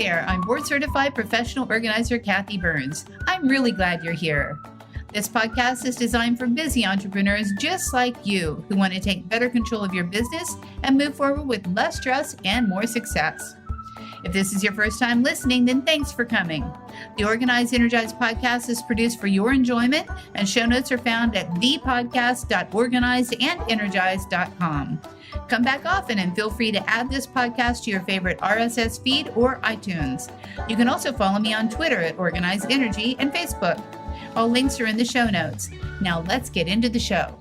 there, I'm board certified professional organizer Kathy Burns. I'm really glad you're here. This podcast is designed for busy entrepreneurs just like you who want to take better control of your business and move forward with less stress and more success. If this is your first time listening, then thanks for coming. The Organized Energized podcast is produced for your enjoyment, and show notes are found at thepodcast.organizedandenergize.com. Come back often and feel free to add this podcast to your favorite RSS feed or iTunes. You can also follow me on Twitter at Organized Energy and Facebook. All links are in the show notes. Now let's get into the show.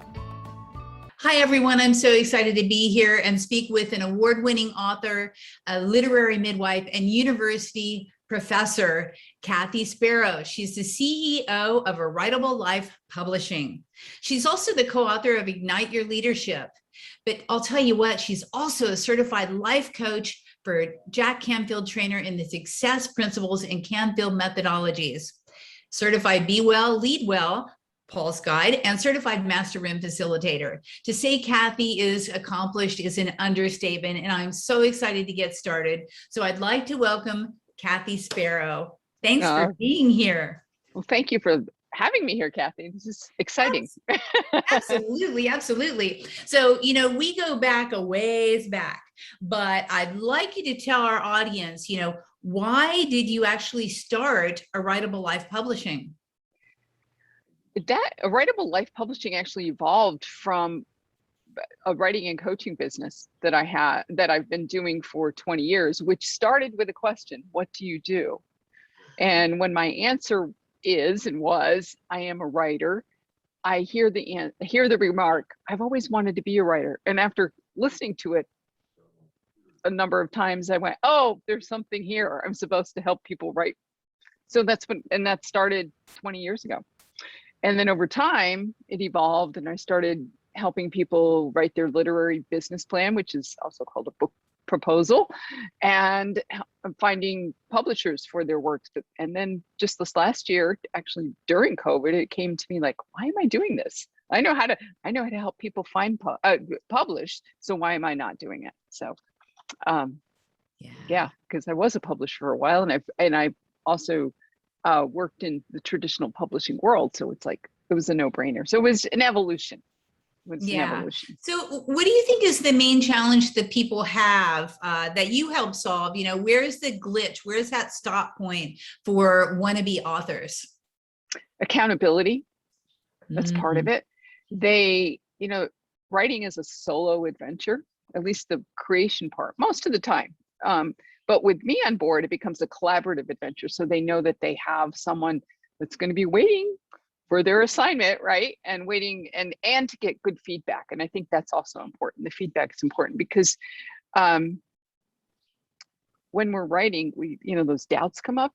Hi, everyone. I'm so excited to be here and speak with an award-winning author, a literary midwife, and university professor, Kathy Sparrow. She's the CEO of Writable Life Publishing. She's also the co-author of Ignite Your Leadership. But I'll tell you what, she's also a certified life coach for Jack Canfield trainer in the success principles and Canfield methodologies. Certified Be Well, Lead Well, Paul's Guide, and certified Master Room Facilitator. To say Kathy is accomplished is an understatement, and I'm so excited to get started. So I'd like to welcome Kathy Sparrow. Thanks for being here. Well, thank you for having me here, Kathy. This is exciting. Absolutely, absolutely. So, we go back a ways back, but I'd like you to tell our audience, why did you actually start Writable Life Publishing? That Writable Life Publishing actually evolved from a writing and coaching business that I've been doing for 20 years, which started with a question: what do you do? And when my answer was, I am a writer, I hear the remark, I've always wanted to be a writer. And after listening to it a number of times, I went, oh, there's something here. I'm supposed to help people write. So that started 20 years ago. And then over time, it evolved, and I started helping people write their literary business plan, which is also called a book proposal, and finding publishers for their works. And then just this last year, actually during COVID, it came to me like, why am I doing this? I know how to help people find publish. So why am I not doing it? So, because I was a publisher for a while, and I also worked in the traditional publishing world. So it was a no-brainer. So it was an evolution. So what do you think is the main challenge that people have that you help solve? Where's the glitch? Where's that stop point for wannabe authors? Accountability. That's part of it. Writing is a solo adventure, at least the creation part, most of the time. But with me on board, it becomes a collaborative adventure. So they know that they have someone that's going to be waiting for their assignment, right? And waiting and to get good feedback. And I think that's also important. The feedback is important because when we're writing, those doubts come up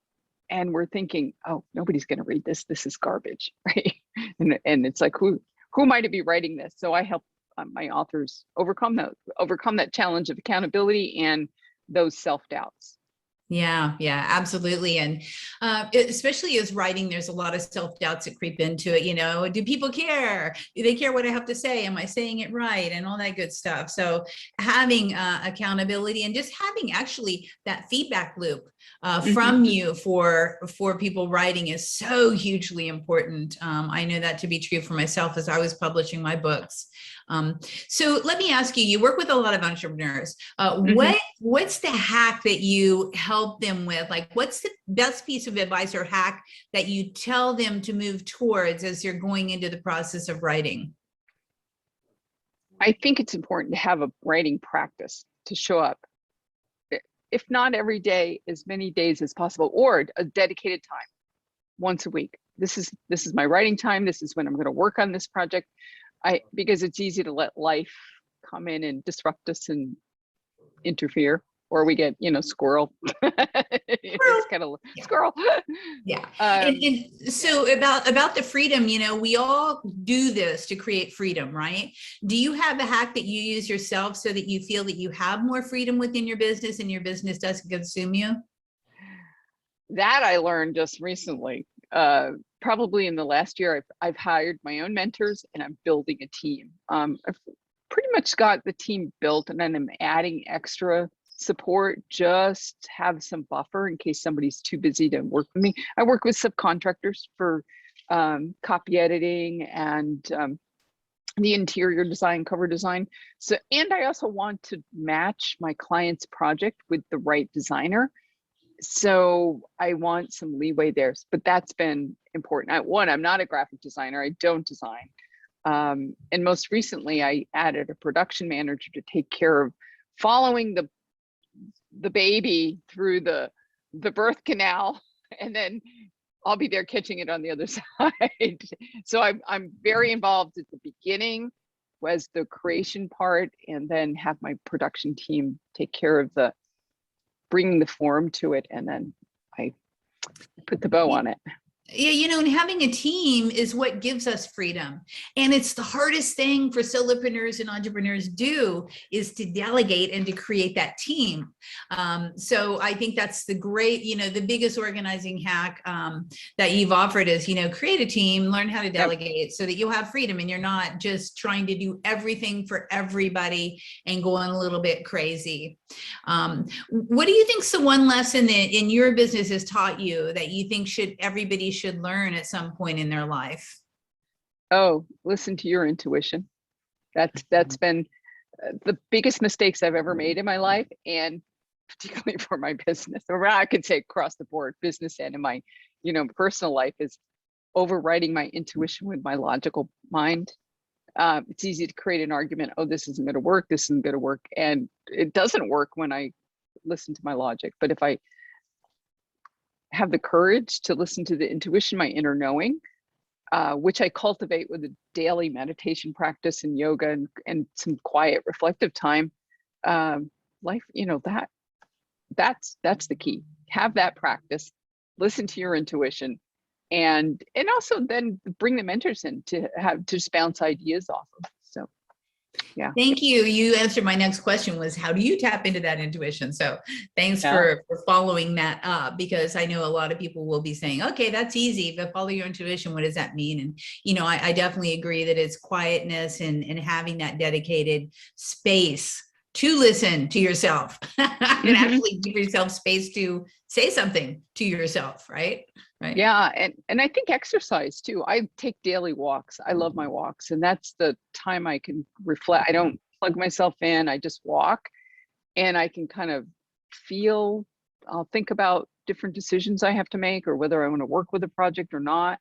and we're thinking, oh, nobody's going to read this. This is garbage, right? And it's like, who am I to be writing this? So I help my authors overcome that challenge of accountability and those self-doubts. Yeah, absolutely. And especially as writing, there's a lot of self-doubts that creep into it. Do people care? Do they care what I have to say? Am I saying it right? And all that good stuff. So having accountability and just having actually that feedback loop from you for people writing is so hugely important. I know that to be true for myself as I was publishing my books. So let me ask you, you work with a lot of entrepreneurs. What's the hack that you help them with? Like, what's the best piece of advice or hack that you tell them to move towards as you're going into the process of writing? I think it's important to have a writing practice to show up, if not every day, as many days as possible, or a dedicated time once a week. This is my writing time. This is when I'm going to work on this project. Because it's easy to let life come in and disrupt us and interfere, or we get, squirrel. It's kind of squirrel. Yeah. And so about the freedom, we all do this to create freedom, right? Do you have a hack that you use yourself so that you feel that you have more freedom within your business and your business doesn't consume you? That I learned just recently. Probably in the last year, I've hired my own mentors and I'm building a team. I've pretty much got the team built, and then I'm adding extra support, just have some buffer in case somebody's too busy to work with me. I work with subcontractors for copy editing and the interior design, cover design. So, and I also want to match my client's project with the right designer. So I want some leeway there, but that's been important. I'm not a graphic designer. I don't design. And most recently, I added a production manager to take care of following the baby through the birth canal, and then I'll be there catching it on the other side. So I'm very involved at the beginning, was the creation part, and then have my production team take care of bringing the form to it, and then I put the bow on it. Yeah, and having a team is what gives us freedom. And it's the hardest thing for solopreneurs and entrepreneurs do, is to delegate and to create that team. So I think that's the great, the biggest organizing hack that you've offered is, create a team, learn how to delegate so that you'll have freedom and you're not just trying to do everything for everybody and going a little bit crazy. What do you think's the one lesson that in your business has taught you that you think everybody should learn at some point in their life? Oh, listen to your intuition. That's been the biggest mistakes I've ever made in my life, and particularly for my business, or I could say across the board, business and in my, personal life, is overriding my intuition with my logical mind. It's easy to create an argument. Oh, this isn't going to work. This isn't going to work. And it doesn't work when I listen to my logic. But if I have the courage to listen to the intuition, my inner knowing, which I cultivate with a daily meditation practice and yoga and some quiet reflective time, life, that's the key. Have that practice, listen to your intuition, and also then bring the mentors in to just bounce ideas off of. So yeah. Thank you. You answered my next question, was how do you tap into that intuition? So thanks for following that up, because I know a lot of people will be saying, okay, that's easy, but follow your intuition. What does that mean? And, I definitely agree that it's quietness and having that dedicated space to listen to yourself and actually give yourself space to say something to yourself, right? Right. Yeah. And I think exercise too. I take daily walks. I love my walks. And that's the time I can reflect. I don't plug myself in. I just walk, and I can kind of I'll think about different decisions I have to make, or whether I want to work with a project or not.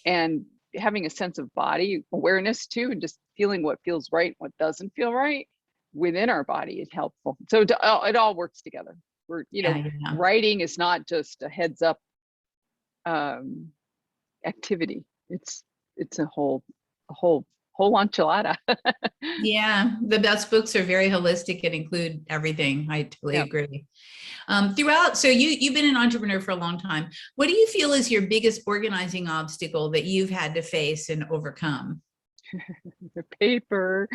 And having a sense of body awareness too, and just feeling what feels right, what doesn't feel right within our body is helpful. So it all works together. Writing is not just a heads up activity. It's a whole enchilada. Yeah, the best books are very holistic and include everything. I totally agree. So you've been an entrepreneur for a long time. What do you feel is your biggest organizing obstacle that you've had to face and overcome? The paper.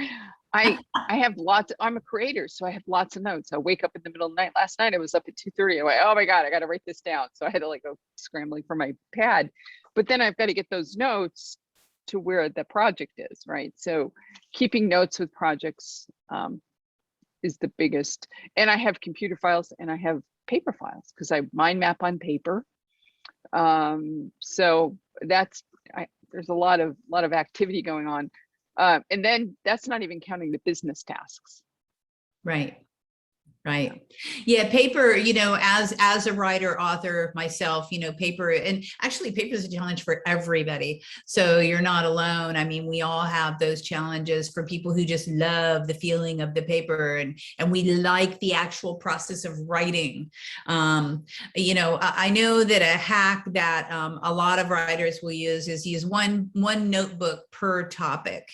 I have lots. I'm a creator, so I have lots of notes. I wake up in the middle of the night. Last night I was up at 2:30. I went, oh my God, I got to write this down. So I had to go scrambling for my pad. But then I've got to get those notes to where the project is, right? So keeping notes with projects is the biggest. And I have computer files and I have paper files because I mind map on paper. So there's a lot of activity going on. And then that's not even counting the business tasks. Right. Yeah. Paper, as a writer, author myself, paper, and actually paper is a challenge for everybody. So you're not alone. I mean, we all have those challenges for people who just love the feeling of the paper and we like the actual process of writing. I know that a hack that a lot of writers will use is use one notebook per topic.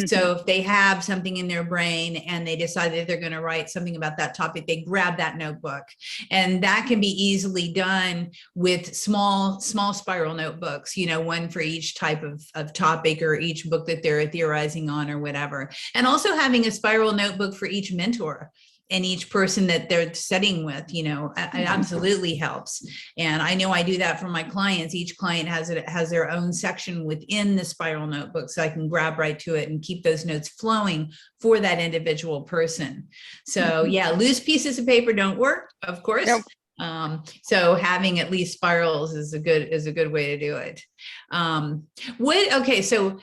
So if they have something in their brain and they decide that they're going to write something about that topic, they grab that notebook, and that can be easily done with small spiral notebooks, one for each type of topic or each book that they're theorizing on or whatever. And also having a spiral notebook for each mentor. each person that they're setting with, it absolutely helps. And I know I do that for my clients. Each client has their own section within the Spiral notebook, so I can grab right to it and keep those notes flowing for that individual person. So yeah, loose pieces of paper don't work, of course. Nope. So having at least spirals is a good way to do it. Okay, so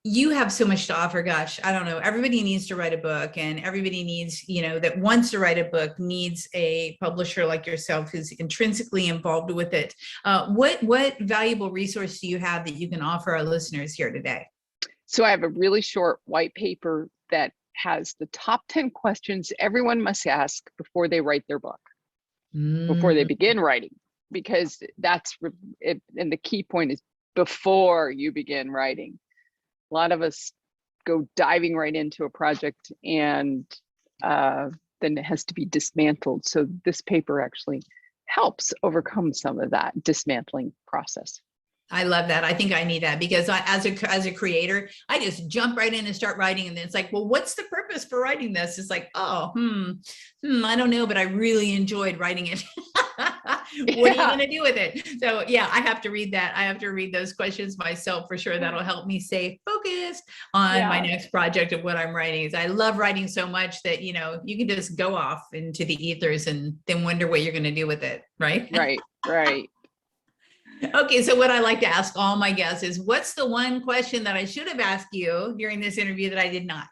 you have so much to offer. Gosh, I don't know. Everybody needs to write a book, and everybody needs, that wants to write a book needs a publisher like yourself who's intrinsically involved with it. What valuable resource do you have that you can offer our listeners here today? So I have a really short white paper that has the top 10 questions everyone must ask before they write their book, before they begin writing, because that's it. And the key point is before you begin writing. A lot of us go diving right into a project, and then it has to be dismantled. So this paper actually helps overcome some of that dismantling process. I love that. I think I need that, because as a creator, I just jump right in and start writing. And then it's like, well, what's the purpose for writing this? It's like, I don't know, but I really enjoyed writing it. What are you going to do with it? So yeah, I have to read that. I have to read those questions myself for sure. That'll help me stay focused on my next project of what I'm writing. I love writing so much that, you can just go off into the ethers and then wonder what you're going to do with it. Right. Right. Okay, so what I like to ask all my guests is, what's the one question that I should have asked you during this interview that I did not?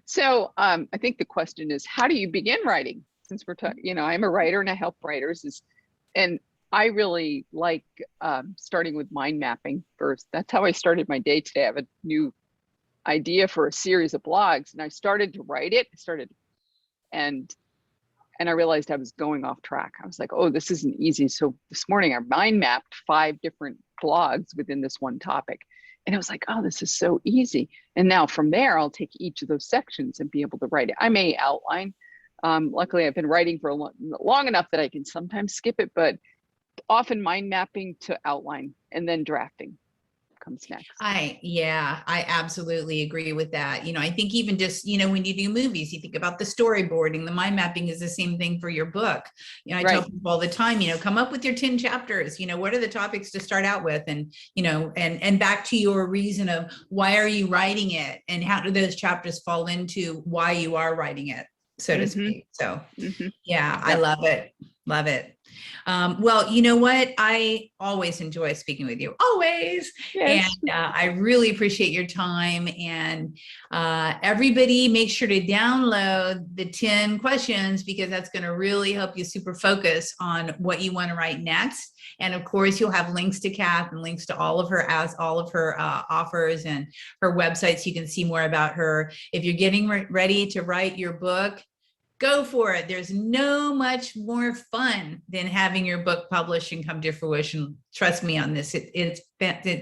So I think the question is, how do you begin writing? Since we're talking, I'm a writer and I help writers, and I really like starting with mind mapping first. That's how I started my day today. I have a new idea for a series of blogs, and I started to write it. And I realized I was going off track. I was like, oh, this isn't easy. So this morning I mind mapped 5 different blogs within this one topic. And I was like, oh, this is so easy. And now from there, I'll take each of those sections and be able to write it. I may outline. Luckily, I've been writing for long enough that I can sometimes skip it, but often mind mapping to outline and then drafting comes next. I absolutely agree with that. I think even just, when you do movies, you think about the storyboarding, the mind mapping is the same thing for your book. I tell people all the time, come up with your 10 chapters, what are the topics to start out with? And, and back to your reason of why are you writing it? And how do those chapters fall into why you are writing it, so to speak. So I love it. Love it. Well, you know what? I always enjoy speaking with you, always. Yes. And I really appreciate your time. And everybody make sure to download the 10 questions, because that's going to really help you super focus on what you want to write next. And of course, you'll have links to Kath and links to all of her offers and her websites. You can see more about her. If you're getting ready to write your book, go for it. There's no much more fun than having your book published and come to fruition. Trust me on this. It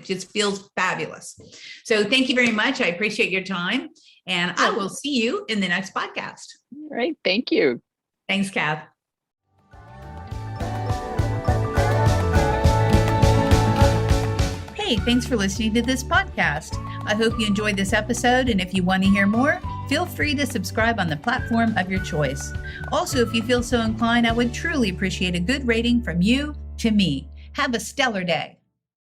just feels fabulous. So thank you very much. I appreciate your time, and I will see you in the next podcast. All right. Thank you. Thanks, Kath. Hey, thanks for listening to this podcast. I hope you enjoyed this episode, and if you want to hear more, feel free to subscribe on the platform of your choice. Also, if you feel so inclined, I would truly appreciate a good rating from you to me. Have a stellar day.